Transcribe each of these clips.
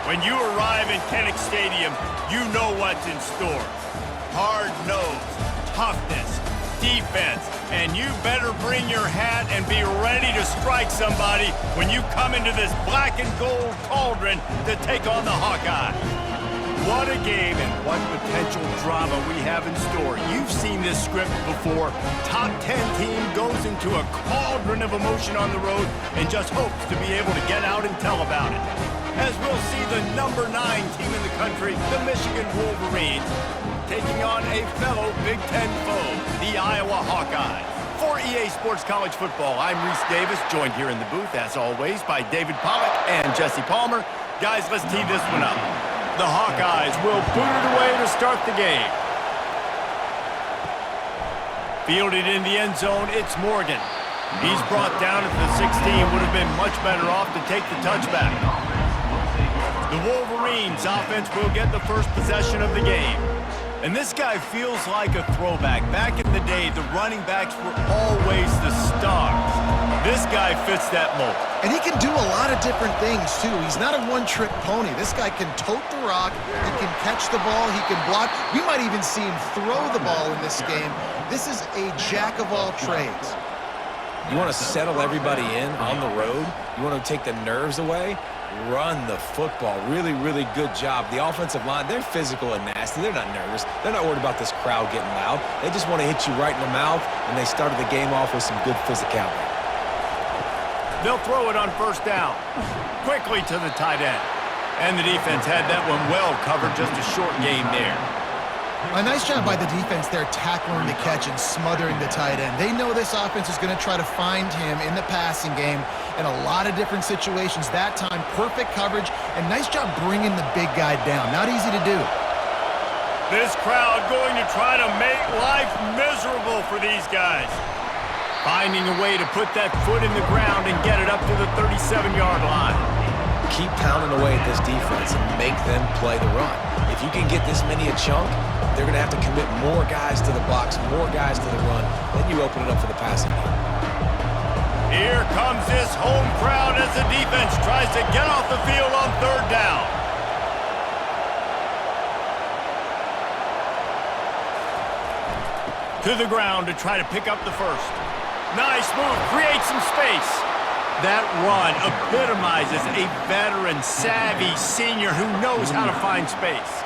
When you arrive in Kinnick Stadium, you know what's in store. Hard nose, toughness, defense, and you better bring your hat and be ready to strike somebody when you come into this black and gold cauldron to take on the Hawkeyes. What a game and what potential drama we have in store. You've seen this script before. Top 10 team goes into a cauldron of emotion on the road and just hopes to be able to get out and tell about it. As we'll see the number 9 team in the country, the Michigan Wolverines, taking on a fellow Big Ten foe, the Iowa Hawkeyes. For EA Sports College Football, I'm Reese Davis, joined here in the booth, as always, by David Pollack and Jesse Palmer. Guys, let's tee this one up. The Hawkeyes will boot it away to start the game. Fielded in the end zone, it's Morgan. He's brought down at the 16, would have been much better off to take the touchback. The Wolverines offense will get the first possession of the game. And this guy feels like a throwback. Back in the day, the running backs were always the stars. This guy fits that mold. And he can do a lot of different things, too. He's not a one-trick pony. This guy can tote the rock, he can catch the ball, he can block. We might even see him throw the ball in this game. This is a jack of all trades. You want to settle everybody in on the road? You want to take the nerves away? Run the football. Really, really good job. The offensive line, they're physical and nasty. They're not nervous. They're not worried about this crowd getting loud. They just want to hit you right in the mouth, and they started the game off with some good physicality. They'll throw it on first down. Quickly to the tight end. And the defense had that one well covered. Just a short gain there. A nice job by the defense there tackling the catch and smothering the tight end. They know this offense is going to try to find him in the passing game in a lot of different situations. That time, perfect coverage, and nice job bringing the big guy down. Not easy to do. This crowd going to try to make life miserable for these guys. Finding a way to put that foot in the ground and get it up to the 37-yard line. Keep pounding away at this defense and make them play the run. If you can get this many a chunk, they're going to have to commit more guys to the box, more guys to the run. Then you open it up for the passing game. Here comes this home crowd as the defense tries to get off the field on third down. To the ground to try to pick up the first. Nice move, create some space. That run epitomizes a veteran, savvy senior who knows how to find space.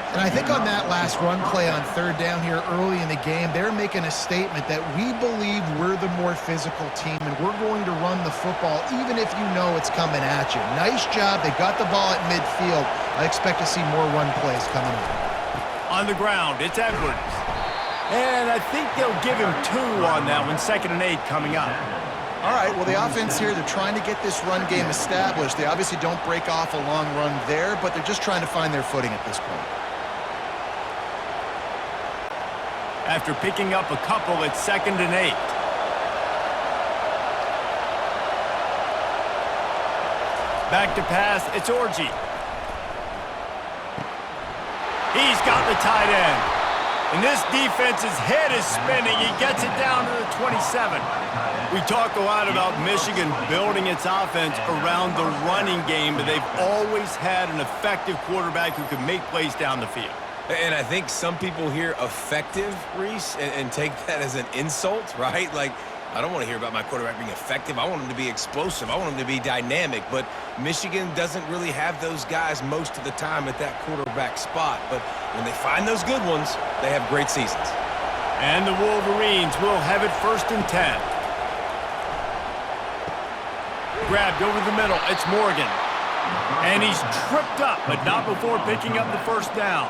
And I think on that last run play on third down here early in the game, they're making a statement that we believe we're the more physical team and we're going to run the football even if you know it's coming at you. Nice job. They got the ball at midfield. I expect to see more run plays coming up. On the ground, it's Edwards. And I think they'll give him 2 on that one, 2nd and 8 coming up. All right, well, the offense here, they're trying to get this run game established. They obviously don't break off a long run there, but they're just trying to find their footing at this point. After picking up a couple, it's 2nd and 8. Back to pass, it's Orji. He's got the tight end. And this defense's head is spinning. He gets it down to the 27. We talk a lot about Michigan building its offense around the running game, but they've always had an effective quarterback who can make plays down the field. And I think some people hear effective, Reese, and take that as an insult, right? Like, I don't want to hear about my quarterback being effective. I want him to be explosive. I want him to be dynamic. But Michigan doesn't really have those guys most of the time at that quarterback spot. But when they find those good ones, they have great seasons. And the Wolverines will have it 1st and 10. Grabbed over the middle. It's Morgan. And he's tripped up, but not before picking up the first down.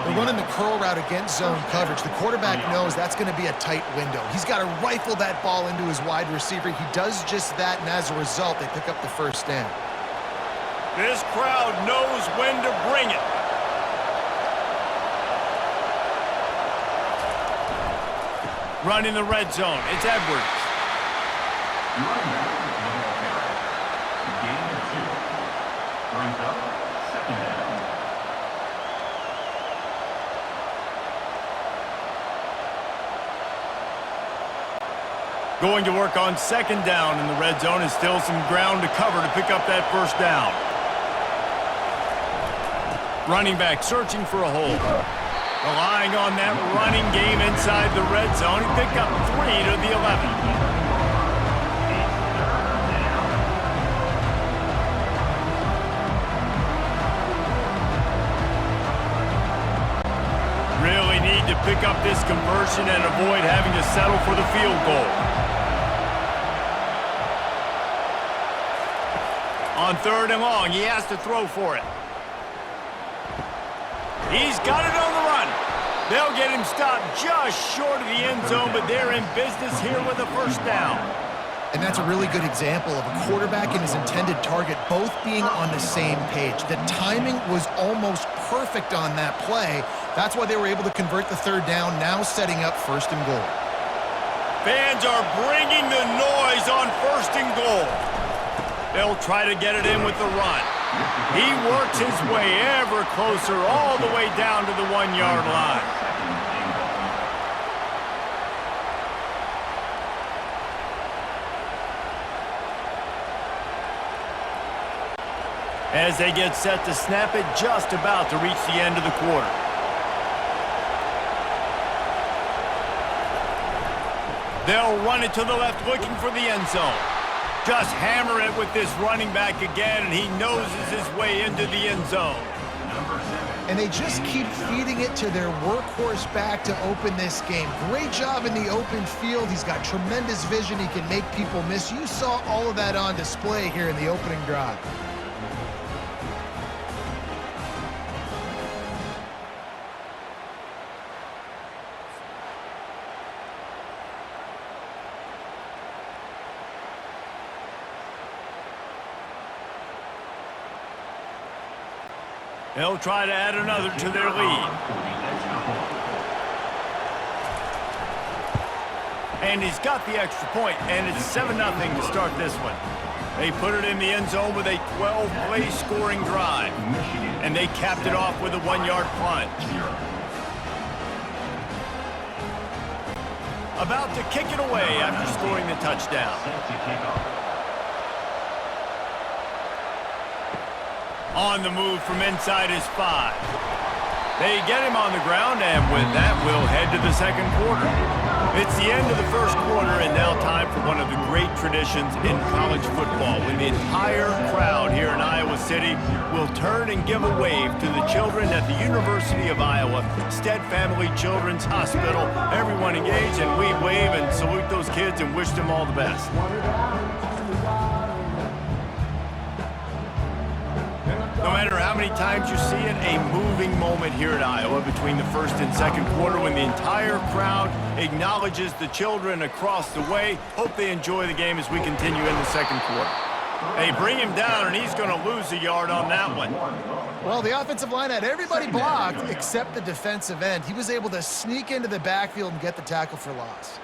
They're running the curl route against zone coverage. The quarterback knows that's going to be a tight window. He's got to rifle that ball into his wide receiver. He does just that, and as a result, they pick up the first down. This crowd knows when to bring it. Running the red zone, it's Edwards. Going to work on 2nd down in the red zone, and still some ground to cover to pick up that first down. Running back searching for a hole. Relying on that running game inside the red zone. He picked up 3 to the 11. Really need to pick up this conversion and avoid having to settle for the field goal. On 3rd and long, he has to throw for it. He's got it on the run. They'll get him stopped just short of the end zone, but they're in business here with a first down. And that's a really good example of a quarterback and his intended target both being on the same page. The timing was almost perfect on that play. That's why they were able to convert the 3rd down, now setting up 1st and goal. Fans are bringing the noise on 1st and goal. They'll try to get it in with the run. He works his way ever closer all the way down to the 1-yard line. As they get set to snap it, just about to reach the end of the quarter. They'll run it to the left, looking for the end zone. Just hammer it with this running back again, and he noses his way into the end zone. And they just keep feeding it to their workhorse back to open this game. Great job in the open field. He's got tremendous vision. He can make people miss. You saw all of that on display here in the opening drive. They'll try to add another to their lead. And he's got the extra point, and it's 7-0 to start this one. They put it in the end zone with a 12-play scoring drive. And they capped it off with a 1-yard plunge. About to kick it away after scoring the touchdown. On the move from inside his 5. They get him on the ground, and with that, we'll head to the second quarter. It's the end of the first quarter, and now time for one of the great traditions in college football, when the entire crowd here in Iowa City will turn and give a wave to the children at the University of Iowa, Stead Family Children's Hospital. Everyone engage, and we wave and salute those kids and wish them all the best. No matter how many times you see it, a moving moment here at Iowa between the first and second quarter when the entire crowd acknowledges the children across the way. Hope they enjoy the game as we continue in the second quarter. They bring him down, and he's going to lose a yard on that one. Well, the offensive line had everybody blocked except the defensive end. He was able to sneak into the backfield and get the tackle for loss.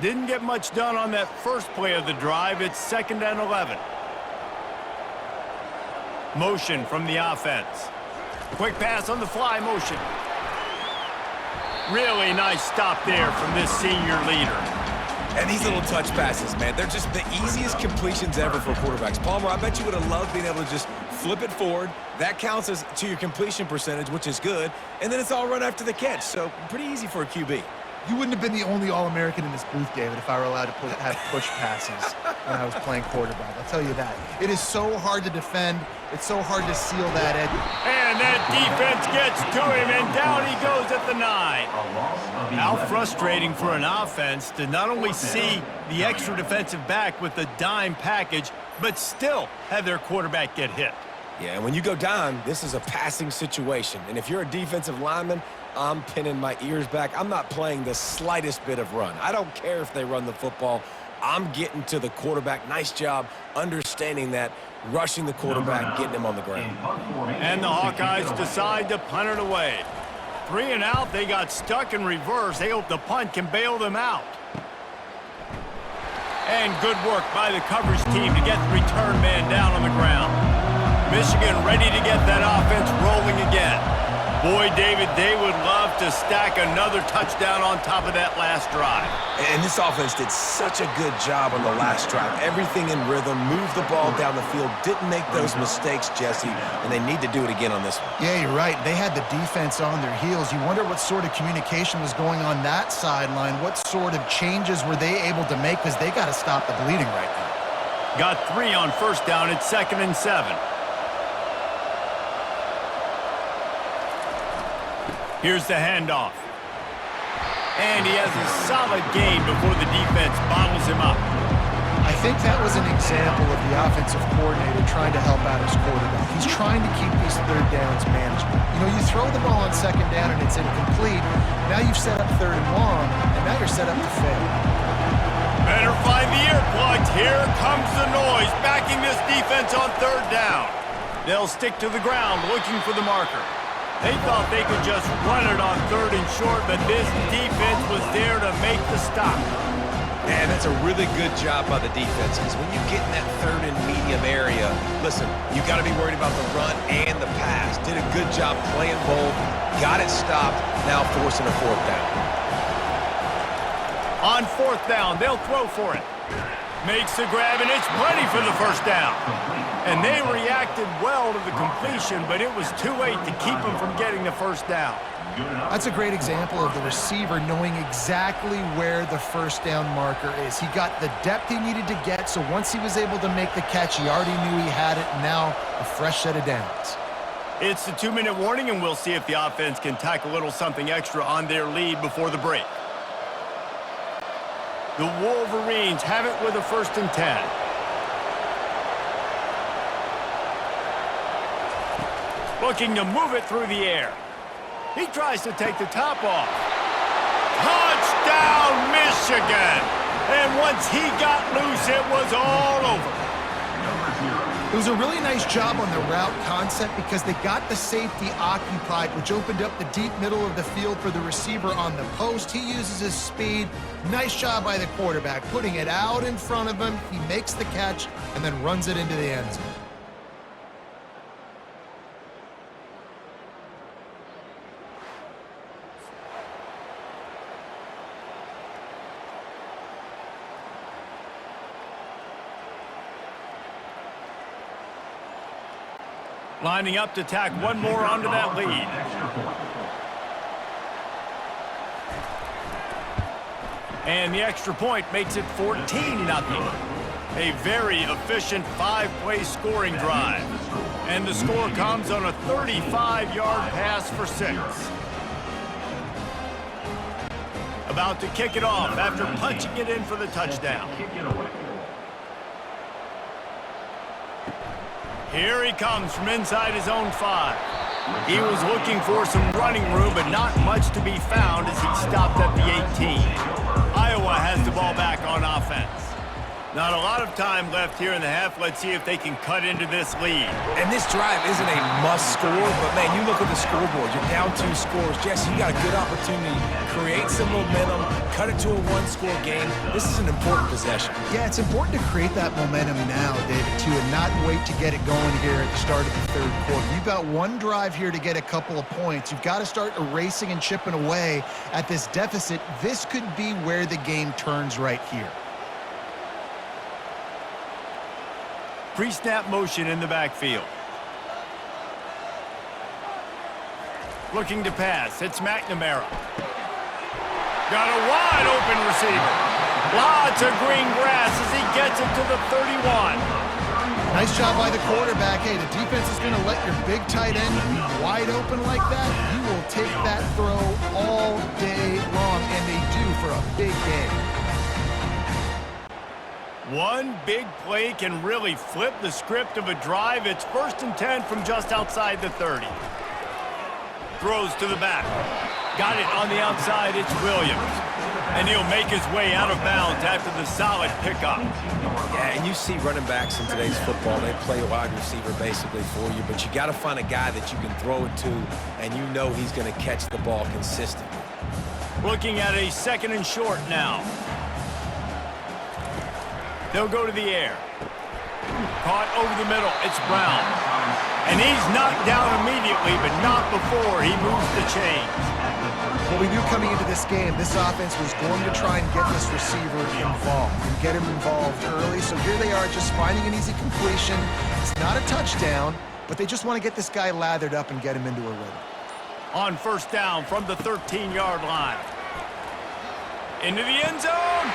Didn't get much done on that first play of the drive. It's 2nd and 11. Motion from the offense. Quick pass on the fly motion. Really nice stop there from this senior leader. And these little touch passes, man, they're just the easiest completions ever for quarterbacks. Palmer, I bet you would have loved being able to just flip it forward. That counts as to your completion percentage, which is good. And then it's all run after the catch. So pretty easy for a QB. You wouldn't have been the only All-American in this booth, David, if I were allowed to have push passes when I was playing quarterback. I'll tell you that. It is so hard to defend. It's so hard to seal that edge. And that defense gets to him, and down he goes at the 9. How frustrating for an offense to not only see the extra defensive back with the dime package, but still have their quarterback get hit. Yeah, and when you go down, this is a passing situation. And if you're a defensive lineman, I'm pinning my ears back. I'm not playing the slightest bit of run. I don't care if they run the football. I'm getting to the quarterback. Nice job understanding that, rushing the quarterback, getting him on the ground. And the Hawkeyes decide to punt it away. 3 and out, they got stuck in reverse. They hope the punt can bail them out. And good work by the coverage team to get the return man down on the ground. Michigan ready to get that offense rolling again. Boy, David, they would love to stack another touchdown on top of that last drive. And this offense did such a good job on the last drive. Everything in rhythm, moved the ball down the field, didn't make those mistakes, Jesse, and they need to do it again on this one. Yeah, you're right. They had the defense on their heels. You wonder what sort of communication was going on that sideline. What sort of changes were they able to make, because they got to stop the bleeding right now. Got 3 on first down. It's 2nd and 7. Here's the handoff. And he has a solid gain before the defense bottles him up. I think that was an example of the offensive coordinator trying to help out his quarterback. He's trying to keep these third downs manageable. You know, you throw the ball on second down and it's incomplete. Now you've set up third and long, and now you're set up to fail. Better find the earplugs. Here comes the noise, backing this defense on third down. They'll stick to the ground looking for the marker. They thought they could just run it on 3rd and short, but this defense was there to make the stop. And that's a really good job by the defense, because when you get in that 3rd and medium area, listen, you got to be worried about the run and the pass. Did a good job playing both, got it stopped, now forcing a 4th down. On 4th down, they'll throw for it. Makes the grab, and it's plenty for the first down. And they reacted well to the completion, but it was too late to keep them from getting the first down. That's a great example of the receiver knowing exactly where the first down marker is. He got the depth he needed to get, so once he was able to make the catch, he already knew he had it, and now a fresh set of downs. It's the 2-minute warning, and we'll see if the offense can tack a little something extra on their lead before the break. The Wolverines have it with a 1st and 10. Looking to move it through the air. He tries to take the top off. Touchdown, Michigan! And once he got loose, it was all over. It was a really nice job on the route concept because they got the safety occupied, which opened up the deep middle of the field for the receiver on the post. He uses his speed. Nice job by the quarterback, putting it out in front of him. He makes the catch and then runs it into the end zone. Lining up to tack one more onto that lead. And the extra point makes it 14-0. A very efficient 5-play scoring drive. And the score comes on a 35-yard pass for 6. About to kick it off after punching it in for the touchdown. Here he comes from inside his own 5. He was looking for some running room, but not much to be found as he stopped at the 18. Iowa has the ball back on offense. Not a lot of time left here in the half. Let's see if they can cut into this lead. And this drive isn't a must score, but man, you look at the scoreboard. You're down 2 scores. Jesse, you got a good opportunity to create some momentum, cut it to a 1-score game. This is an important possession. Yeah, it's important to create that momentum now, David, too, and not wait to get it going here at the start of the 3rd quarter. You've got one drive here to get a couple of points. You've got to start erasing and chipping away at this deficit. This could be where the game turns right here. Pre-snap motion in the backfield. Looking to pass. It's McNamara. Got a wide open receiver. Lots of green grass as he gets it to the 31. Nice job by the quarterback. Hey, the defense is going to let your big tight end be wide open like that. You will take that throw all day long, and they do for a big game. One big play can really flip the script of a drive. It's 1st and 10 from just outside the 30. Throws to the back. Got it on the outside. It's Williams. And he'll make his way out of bounds after the solid pickup. Yeah, and you see running backs in today's football, they play a wide receiver basically for you, but you got to find a guy that you can throw it to, and you know he's going to catch the ball consistently. Looking at a 2nd and short now. They'll go to the air. Caught over the middle. It's Brown. And he's knocked down immediately, but not before he moves the chains. Well, we knew coming into this game, this offense was going to try and get this receiver involved and get him involved early. So here they are just finding an easy completion. It's not a touchdown, but they just want to get this guy lathered up and get him into a rhythm. On first down from the 13-yard line. Into the end zone.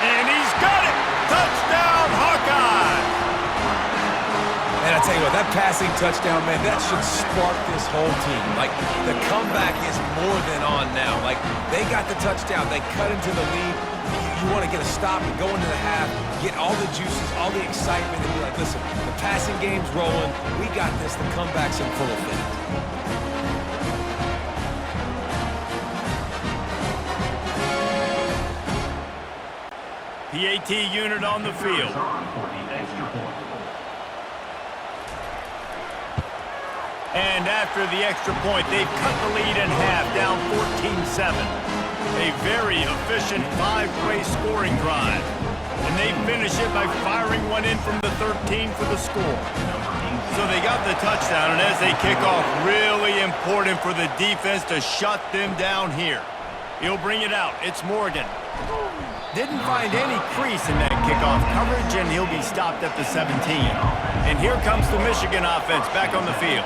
And he's got it. Touchdown, Hawkeyes. And I tell you what, that passing touchdown, man, that should spark this whole team. Like, the comeback is more than on now. Like, they got the touchdown. They cut into the lead. You want to get a stop and go into the half, get all the juices, all the excitement, and be like, listen, the passing game's rolling. We got this. The comeback's in full effect. PAT unit on the field. And after the extra point, they've cut the lead in half, down 14-7. A very efficient five-way scoring drive. And they finish it by firing one in from the 13 for the score. So they got the touchdown, and as they kick off, really important for the defense to shut them down here. He'll bring it out. It's Morgan. Didn't find any crease in that kickoff coverage, and he'll be stopped at the 17. And here comes the Michigan offense back on the field.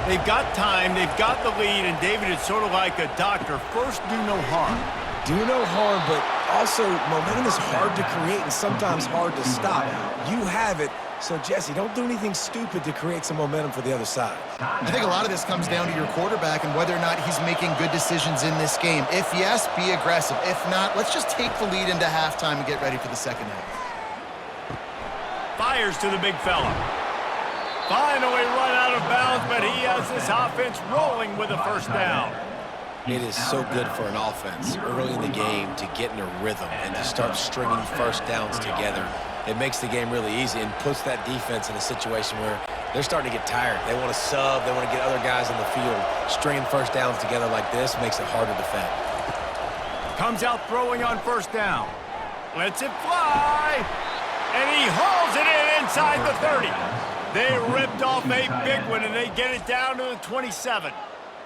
They've got time, they've got the lead, and David, it's sort of like a doctor. First, do no harm. Do no harm, but also momentum is hard to create and sometimes hard to stop. You have it, so Jesse, don't do anything stupid to create some momentum for the other side. I think a lot of this comes down to your quarterback and whether or not he's making good decisions in this game. If yes, be aggressive. If not, let's just take the lead into halftime and get ready for the second half. Fires to the big fella. Finally run out of bounds, but he has this offense rolling with a first down. It is so good for an offense early in the game to get in a rhythm and to start stringing first downs together. It makes the game really easy and puts that defense in a situation where they're starting to get tired. They want to sub. They want to get other guys on the field. Stringing first downs together like this makes it hard to defend. Comes out throwing on first down. Lets it fly. And he hauls it in inside the 30. They ripped off a big one, and they get it down to the 27.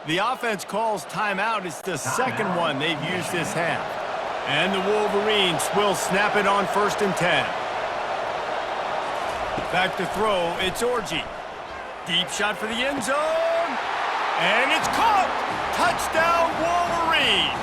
The offense calls timeout. It's the second one they've used this half. And the Wolverines will snap it on 1st and 10. Back to throw, it's Orji. Deep shot for the end zone. And it's caught! Touchdown, Wolverines!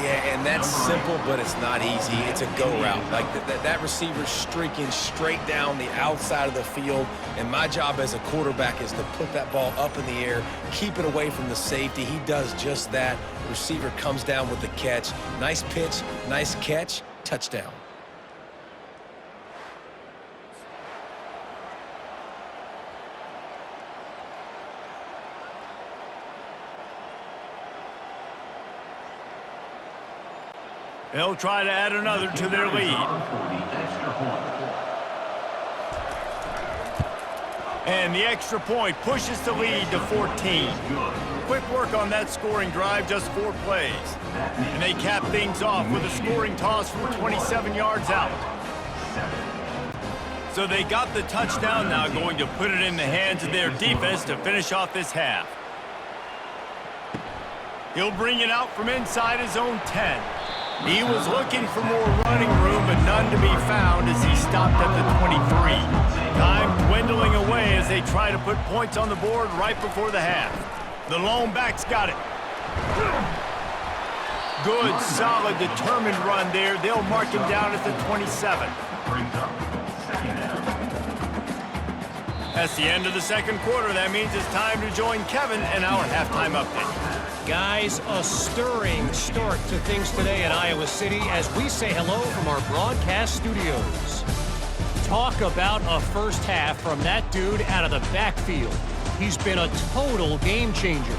Yeah, and that's simple, but it's not easy. It's a go route. Like that receiver's streaking straight down the outside of the field, and my job as a quarterback is to put that ball up in the air, keep it away from the safety. He does just that. Receiver comes down with the catch. Nice pitch, nice catch, touchdown. They'll try to add another to their lead. And the extra point pushes the lead to 14. Quick work on that scoring drive, just 4 plays. And they cap things off with a scoring toss from 27 yards out. So they got the touchdown now, going to put it in the hands of their defense to finish off this half. He'll bring it out from inside his own 10. He was looking for more running room, but none to be found as he stopped at the 23. Time dwindling away as they try to put points on the board right before the half. The lone back's got it. Good, solid, determined run there. They'll mark him down at the 27. That's the end of the second quarter. That means it's time to join Kevin in our halftime update. Guys, a stirring start to things today in Iowa City as we say hello from our broadcast studios. Talk about a first half from that dude out of the backfield. He's been a total game changer.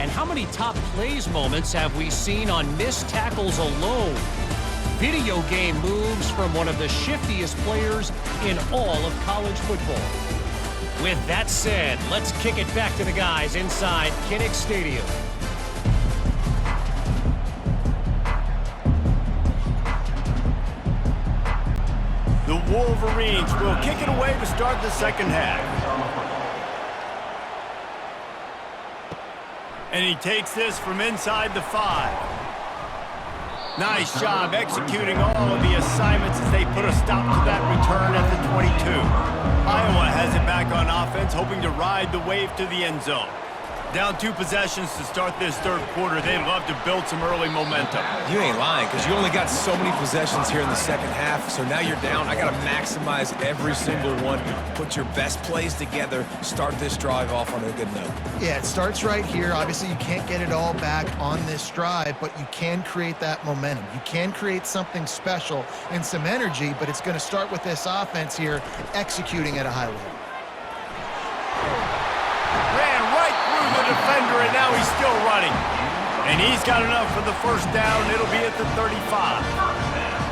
And how many top plays moments have we seen on missed tackles alone? Video game moves from one of the shiftiest players in all of college football. With that said, let's kick it back to the guys inside Kinnick Stadium. The Wolverines will kick it away to start the second half. And he takes this from inside the 5. Nice job executing all of the assignments as they put a stop to that return at the 22. Iowa has it back on offense, hoping to ride the wave to the end zone. Down 2 possessions to start this third quarter. They'd love to build some early momentum. You ain't lying, because you only got so many possessions here in the second half, so now you're down. I got to maximize every single one. Put your best plays together. Start this drive off on a good note. Yeah, it starts right here. Obviously, you can't get it all back on this drive, but you can create that momentum. You can create something special and some energy, but it's going to start with this offense here executing at a high level. Defender, and now he's still running. And he's got enough for the first down. It'll be at the 35.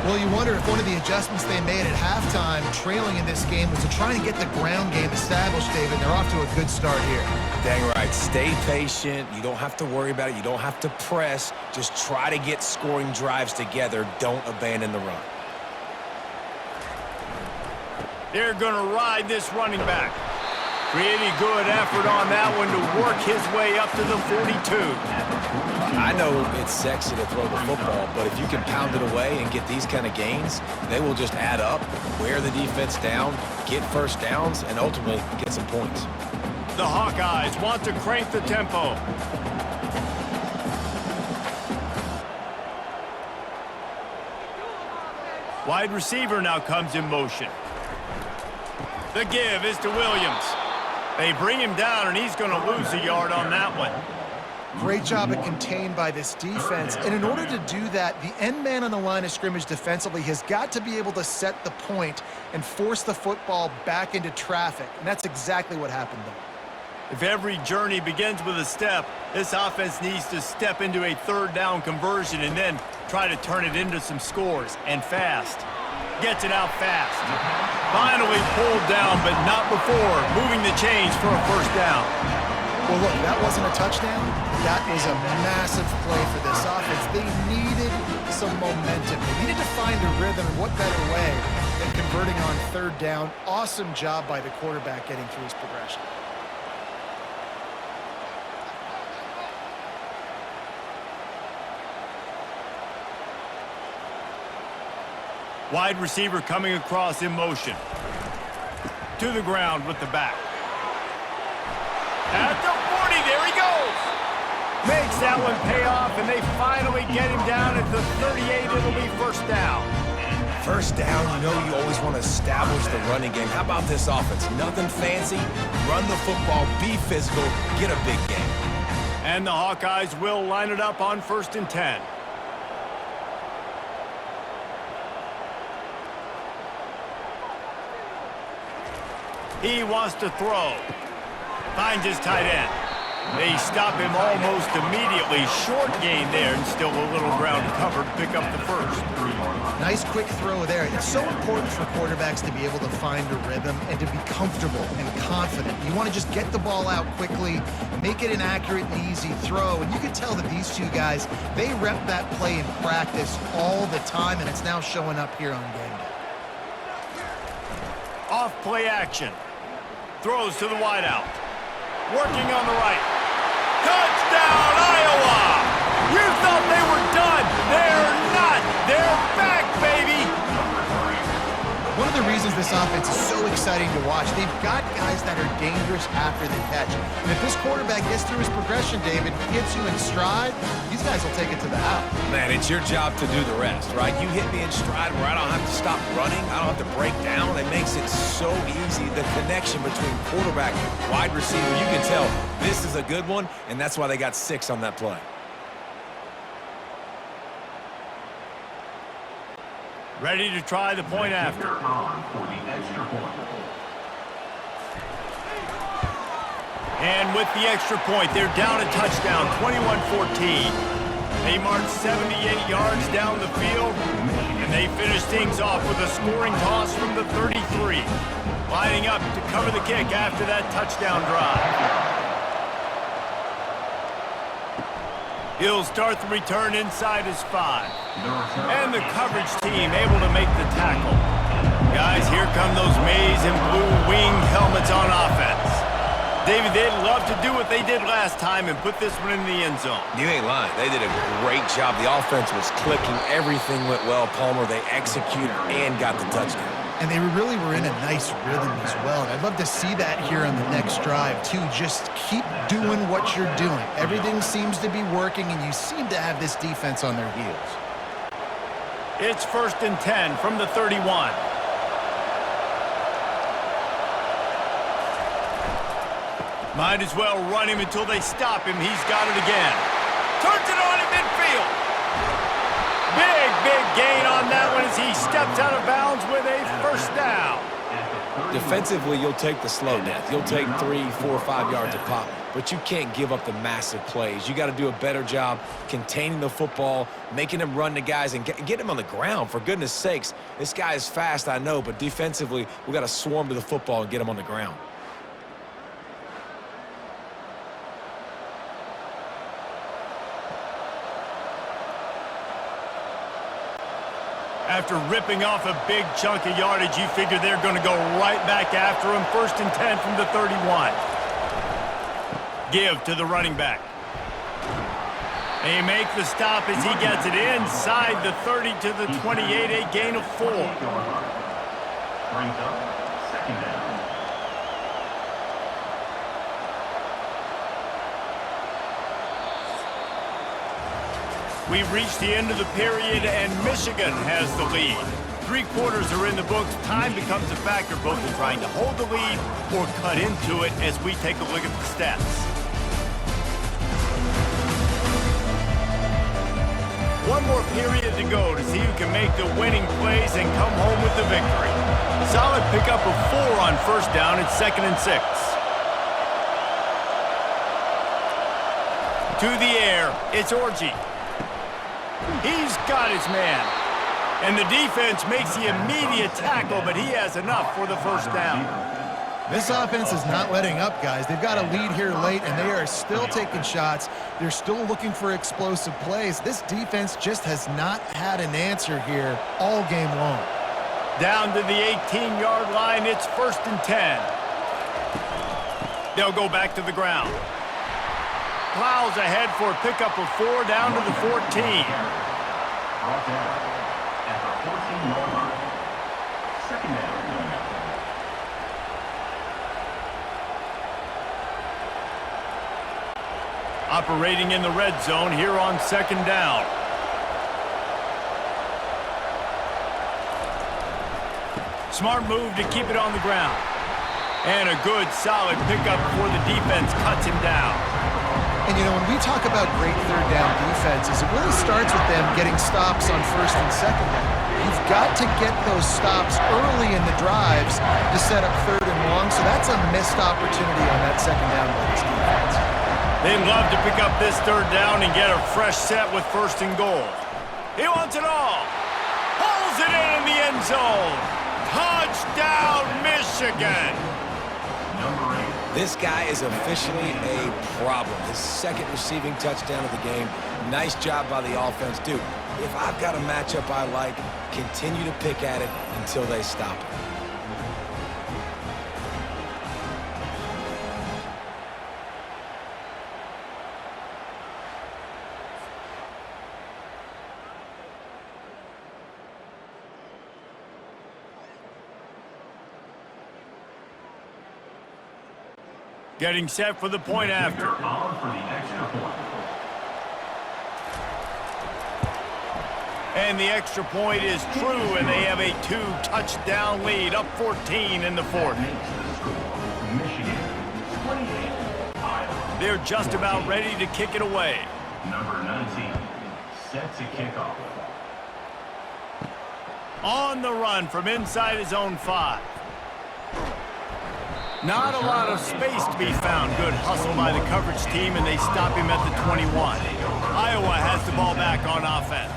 Well, you wonder if one of the adjustments they made at halftime, trailing in this game, was to try and get the ground game established, David. They're off to a good start here. Dang right. Stay patient. You don't have to worry about it. You don't have to press. Just try to get scoring drives together. Don't abandon the run. They're going to ride this running back. Pretty good effort on that one to work his way up to the 42. I know it's sexy to throw the football, but if you can pound it away and get these kind of gains, they will just add up, wear the defense down, get first downs, and ultimately get some points. The Hawkeyes want to crank the tempo. Wide receiver now comes in motion. The give is to Williams. They bring him down, and he's going to lose a yard on that one. Great job at contained by this defense. And in order to do that, the end man on the line of scrimmage defensively has got to be able to set the point and force the football back into traffic. And that's exactly what happened there. If every journey begins with a step, this offense needs to step into a third down conversion and then try to turn it into some scores, and fast. Gets it out fast. Finally pulled down, but not before moving the chains for a first down. Well, look, that wasn't a touchdown. That was a massive play for this offense. They needed some momentum. They needed to find a rhythm, and what better way than converting on third down. Awesome job by the quarterback getting through his progression. Wide receiver coming across in motion. To the ground with the back. At the 40, there he goes. Makes that one pay off, and they finally get him down at the 38. It'll be first down. First down, you know you always want to establish the running game. How about this offense? Nothing fancy. Run the football, be physical, get a big game. And the Hawkeyes will line it up on 1st and 10. He wants to throw. Finds his tight end. They stop him almost immediately. Short gain there, and still a little ground to cover to pick up the first. Nice quick throw there. It's so important for quarterbacks to be able to find a rhythm and to be comfortable and confident. You want to just get the ball out quickly, make it an accurate and easy throw. And you can tell that these two guys, they rep that play in practice all the time, and it's now showing up here on game day. Off play action. Throws to the wideout. Working on the right. Touchdown, Iowa! You thought they were done. They're not. They're back, baby! One of the reasons this offense is so exciting to watch, they've got guys that are dangerous after the catch. And if this quarterback gets through his progression, David, hits you in stride, these guys will take it to the house. Man, it's your job to do the rest, right? You hit me in stride where I don't have to stop running. I don't have to break down. It makes it so easy. The connection between quarterback and wide receiver, you can tell this is a good one, and that's why they got 6 on that play. Ready to try the point after. And with the extra point, they're down a touchdown, 21-14. They march 78 yards down the field, and they finish things off with a scoring toss from the 33. Lining up to cover the kick after that touchdown drive. He'll start the return inside his 5. And the coverage team able to make the tackle. Guys, here come those maize and blue winged helmets on offense. David, they'd love to do what they did last time and put this one in the end zone. You ain't lying. They did a great job. The offense was clicking. Everything went well, Palmer. They executed and got the touchdown. And they really were in a nice rhythm as well. And I'd love to see that here on the next drive, too. Just keep doing what you're doing. Everything seems to be working, and you seem to have this defense on their heels. It's 1st and 10 from the 31. Might as well run him until they stop him. He's got it again. Turns it on in midfield. Big gain on that one as he steps out of bounds with a first down. Defensively, you'll take the slow death. You'll take 3, 4, 5 yards a pop, but you can't give up the massive plays. You got to do a better job containing the football, making him run the guys, and get him on the ground. For goodness sakes, this guy is fast, I know, but defensively, we got to swarm to the football and get him on the ground. After ripping off a big chunk of yardage, you figure they're going to go right back after him. 1st and 10 from the 31. Give to the running back. They make the stop as he gets it inside the 30 to the 28, a gain of 4. Brings up 2nd down. We've reached the end of the period, and Michigan has the lead. 3 quarters are in the books. Time becomes a factor, both in trying to hold the lead or cut into it as we take a look at the stats. One more period to go to see who can make the winning plays and come home with the victory. Solid pickup of 4 on 1st down. It's 2nd and 6. To the air, it's Orji. He's got his man. And the defense makes the immediate tackle, but he has enough for the first down. This offense is not letting up, guys. They've got a lead here late, and they are still taking shots. They're still looking for explosive plays. This defense just has not had an answer here all game long. Down to the 18-yard line, it's 1st and 10. They'll go back to the ground. Plows ahead for a pickup of 4 down to the 14. Brought down at the 14-yard line. 2nd down. Operating in the red zone here on 2nd down. Smart move to keep it on the ground. And a good, solid pickup before the defense cuts him down. And, you know, when we talk about great 3rd down defenses, it really starts with them getting stops on 1st and 2nd down. You've got to get those stops early in the drives to set up 3rd and long, so that's a missed opportunity on that 2nd down by this defense. They'd love to pick up this 3rd down and get a fresh set with 1st and goal. He wants it all. Pulls it in the end zone. Touchdown, Michigan. This guy is officially a problem. His 2nd receiving touchdown of the game. Nice job by the offense. Dude, if I've got a matchup I like, continue to pick at it until they stop it. Getting set for the point after. On for the extra point. And the extra point is true, and they have a 2-touchdown lead, up 14 in the 4th. Michigan 28, Iowa. They're just about ready to kick it away. Number 19, set to kick off. On the run from inside his own 5. Not a lot of space to be found. Good hustle by the coverage team, and they stop him at the 21. Iowa has the ball back on offense.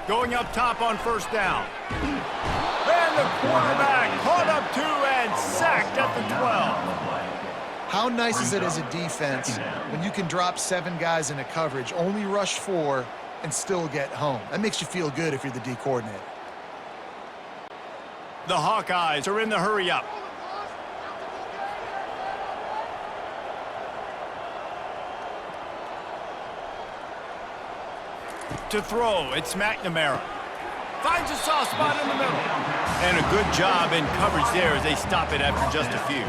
Going up top on 1st down. And the quarterback caught up 2 and sacked at the 12. How nice is it as a defense when you can drop 7 guys into coverage, only rush 4, and still get home? That makes you feel good if you're the D coordinator. The Hawkeyes are in the hurry-up. To throw, it's McNamara. Finds a soft spot in the middle. And a good job in coverage there as they stop it after just a few.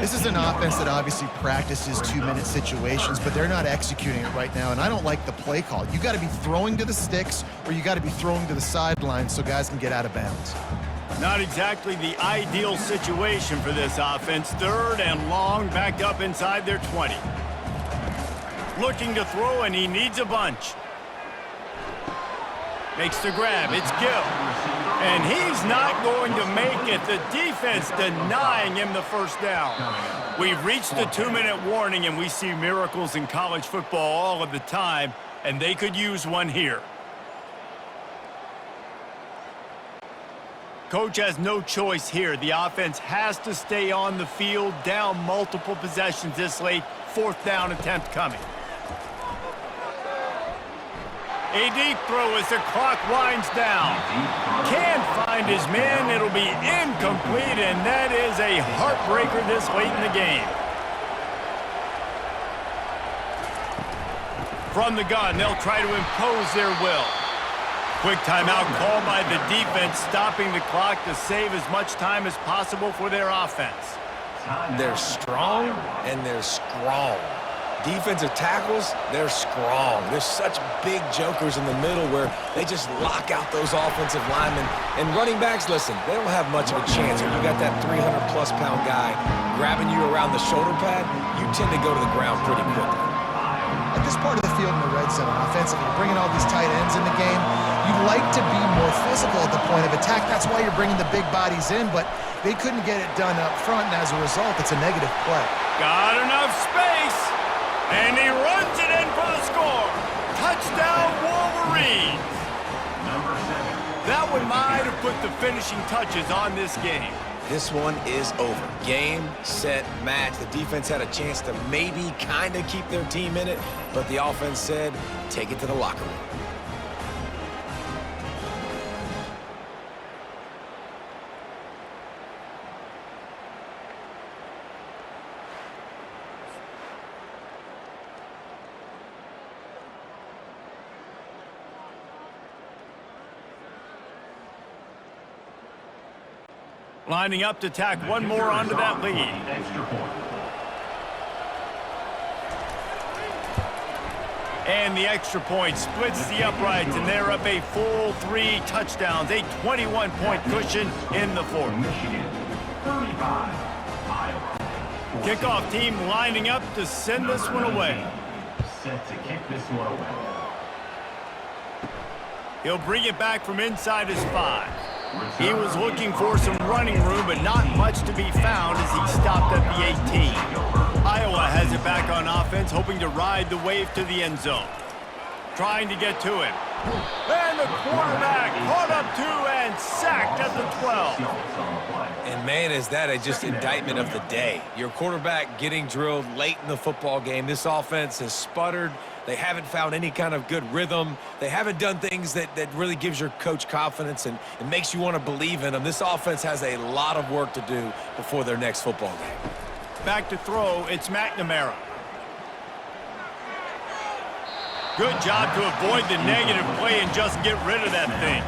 This is an offense that obviously practices two-minute situations, but they're not executing it right now, and I don't like the play call. You got to be throwing to the sticks, or you got to be throwing to the sideline so guys can get out of bounds. Not exactly the ideal situation for this offense. 3rd and long, backed up inside their 20. Looking to throw, and he needs a bunch. Makes the grab. It's Gill. And he's not going to make it. The defense denying him the first down. We've reached the 2-minute warning, and we see miracles in college football all of the time, and they could use one here. Coach has no choice here. The offense has to stay on the field, down multiple possessions this late. 4th down attempt coming. A deep throw as the clock winds down. Can't find his man. It'll be incomplete, and that is a heartbreaker this late in the game. From the gun, they'll try to impose their will. Quick timeout called by the defense, stopping the clock to save as much time as possible for their offense. They're strong, and they're strong. Defensive tackles, they're strong. There's such big jokers in the middle where they just lock out those offensive linemen. And running backs, listen, they don't have much of a chance. When you got that 300-plus pound guy grabbing you around the shoulder pad, you tend to go to the ground pretty quickly. At this part of the field in the red zone, offensively, bringing all these tight ends in the game, you'd like to be more physical at the point of attack. That's why you're bringing the big bodies in, but they couldn't get it done up front, and as a result, it's a negative play. Got enough space. And he runs it in for the score. Touchdown, Wolverines. That one might have put the finishing touches on this game. This one is over. Game, set, match. The defense had a chance to maybe kind of keep their team in it, but the offense said, take it to the locker room. Lining up to tack one more onto that lead. And the extra point splits the uprights, and they're up a full 3 touchdowns, a 21-point cushion in the 4th. Kickoff team lining up to send this one away. Set to kick this one away. He'll bring it back from inside his 5. He was looking for some running room, but not much to be found as he stopped at the 18. Iowa has it back on offense, hoping to ride the wave to the end zone. Trying to get to him. And the quarterback caught up to and sacked at the 12. And man, is that a just indictment of the day. Your quarterback getting drilled late in the football game. This offense has sputtered. They haven't found any kind of good rhythm. They haven't done things that really gives your coach confidence and makes you want to believe in them. This offense has a lot of work to do before their next football game. Back to throw, it's McNamara. Good job to avoid the negative play and just get rid of that thing.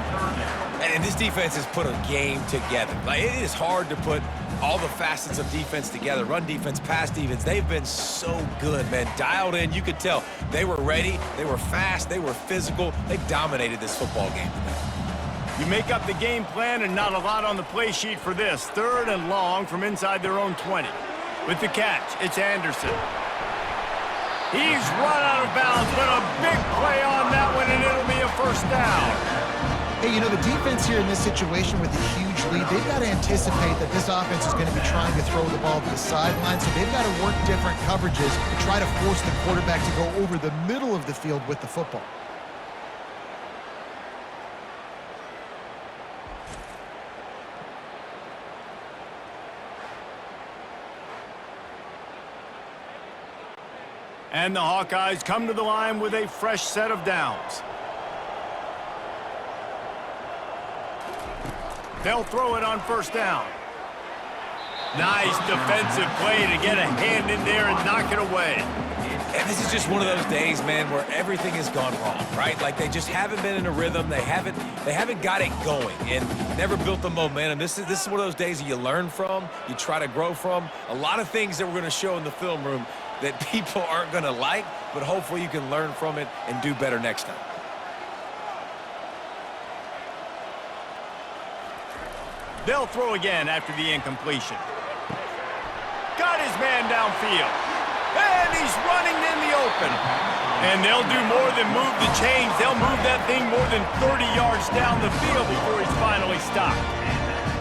And this defense has put a game together. Like, it is hard to put all the facets of defense together. Run defense, pass defense. They've been so good, man. Dialed in. You could tell they were ready. They were fast. They were physical. They dominated this football game today. You make up the game plan and not a lot on the play sheet for this. 3rd and long from inside their own 20. With the catch, it's Anderson. He's run out of bounds, but a big play on that one, and it'll be a first down. Hey, you know, the defense here in this situation with a huge lead, they've got to anticipate that this offense is going to be trying to throw the ball to the sideline, so they've got to work different coverages to try to force the quarterback to go over the middle of the field with the football. And the Hawkeyes come to the line with a fresh set of downs. They'll throw it on first down. Nice defensive play to get a hand in there and knock it away. And this is just one of those days, man, where everything has gone wrong, right? Like they just haven't been in a rhythm. They haven't got it going and never built the momentum. This is one of those days that you learn from, you try to grow from. A lot of things that we're going to show in the film room that people aren't going to like, but hopefully you can learn from it and do better next time. They'll throw again after the incompletion. Got his man downfield. And he's running in the open. And they'll do more than move the chains. They'll move that thing more than 30 yards down the field before he's finally stopped.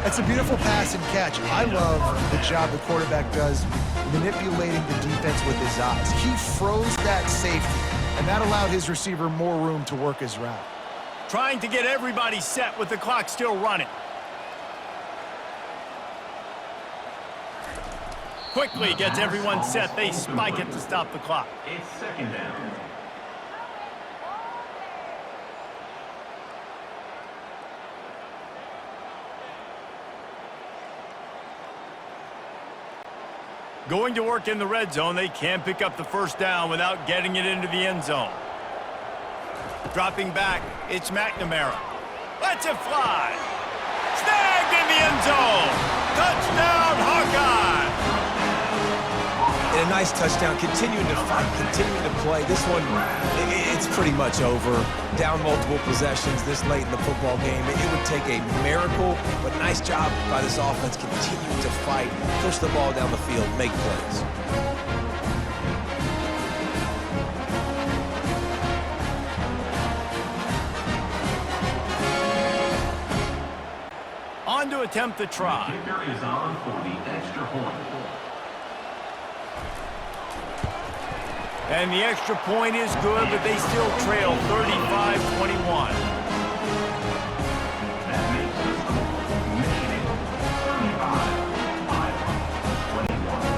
That's a beautiful pass and catch. I love the job the quarterback does manipulating the defense with his eyes. He froze that safety, and that allowed his receiver more room to work his route. Trying to get everybody set with the clock still running. Quickly gets everyone set. They spike it to stop the clock. It's second down. Going to work in the red zone. They can't pick up the first down without getting it into the end zone. Dropping back, it's McNamara. Lets it fly. Snagged in the end zone. Touchdown, Hawkeyes. And a nice touchdown, continuing to fight, continuing to play. This one, it's pretty much over. Down multiple possessions this late in the football game. It would take a miracle, but nice job by this offense continuing to fight, push the ball down the field, make plays. On to attempt the try. The kicker is on for the extra point. And the extra point is good, but they still trail 35-21. That makes the score Michigan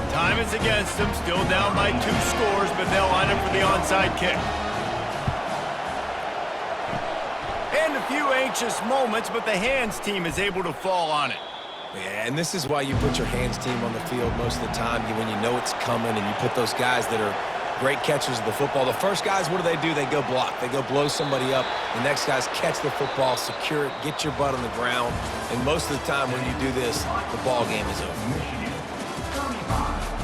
35-21. Time is against them, still down by 2 scores, but they'll line up for the onside kick. And a few anxious moments, but the hands team is able to fall on it. Yeah, and this is why you put your hands team on the field most of the time, when you know it's coming, and you put those guys that are great catchers of the football. The first guys, what do? They go block. They go blow somebody up. The next guys catch the football, secure it, get your butt on the ground. And most of the time when you do this, the ball game is over. Michigan 35.